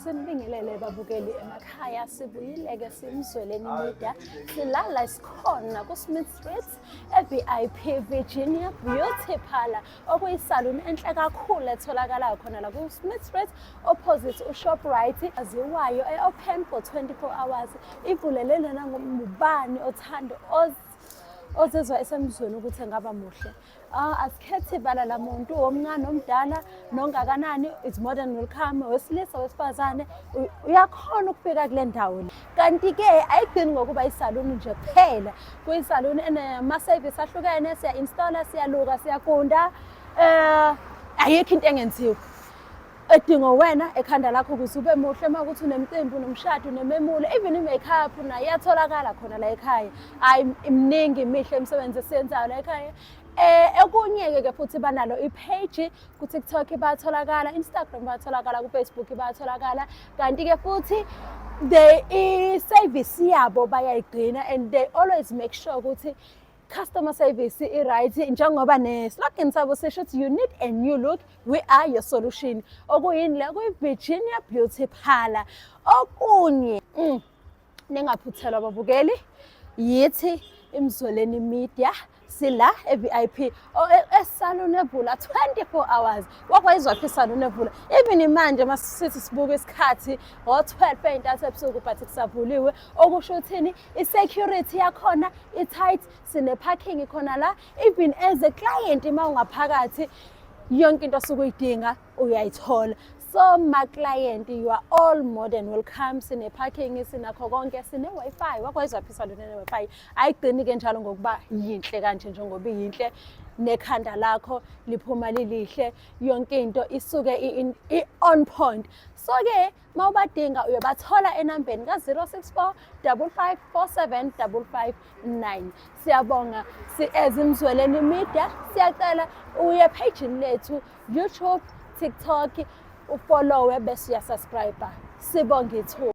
Sinibingelele babukeli emakhaya sibuyile-ke simzweleni media silala isikhona ku-Smith Street e-VIP Virginia Beauty Parlour okuyisaluni enhle kakhulu etholakalayo khona la ku-Smith Street opposite uShoprite aziwayo e-open for 24 hours ivulelene nangubani othanda ozizwa esemzweni ukuthi engaba muhle. Asikhethi ibala la muntu omncane omdala nongakanani is more than welcome wesilisa wesifazane uyakhona ukufika kule ndawo. Kanti ke ayigcini ngokuba isaluni nje kuphela kuyisaluni enama-service ahlukene siya-installa siyaluka siyagunda ayikho into engenziwa edinga wena ekhanda lakho ukuze ube muhle uma ukuthi unemicimbi unomshado unememulo even i-makeup nayo iyatholakala khona la ekhaya. Iminingi imihle imisebenzi esiyenzayo la ekhaya. Okunye-ke futhi banalo i-page ku-TikTok bayatholakala, Instagram bayatholakala, ku-Facebook bayatholakala. Kanti-ke futhi i-service yabo bayayigcina and they always make sure ukuthi customer service i-right njengoba ne-slogan sabo sisho ukuthi you need a new look, we are your solution. Okuyini la kuyi-Virginia Beauty Parlour. Okunye ningaphuthelwa babukeli yithi imzweleni media sila e-VIP esaluni evula 24 hours. Wakwayizwa phi isaluni evula even manje masithi sibuka isikhathi ngo-12 ey'ntathu ebusuku but kusavuliwe okusho ukuthini i-security yakhona i-tight sine-parking khona la even as a client uma ungaphakathi yonke into osuke uyidinga uyayithola. So my client, you are all more than welcome. Sine parking, sinakho konke, sine Wi-Fi. Wakwayizwa phi isaluni ne-Wi-Fi? Ayigcini-ke njalo ngokuba yinhle kanje njengoba iyinhle nekhanda lakho liphuma lilihle yonke into isuke i-on point. So-ke mawubadinga uyabathola enambeni ka-064 5547 559. Siyabonga ezimzweleni media siyacela uye page lethu YouTube, TikTok ufollowe bese uyasubscribe. Sibonge ithuba.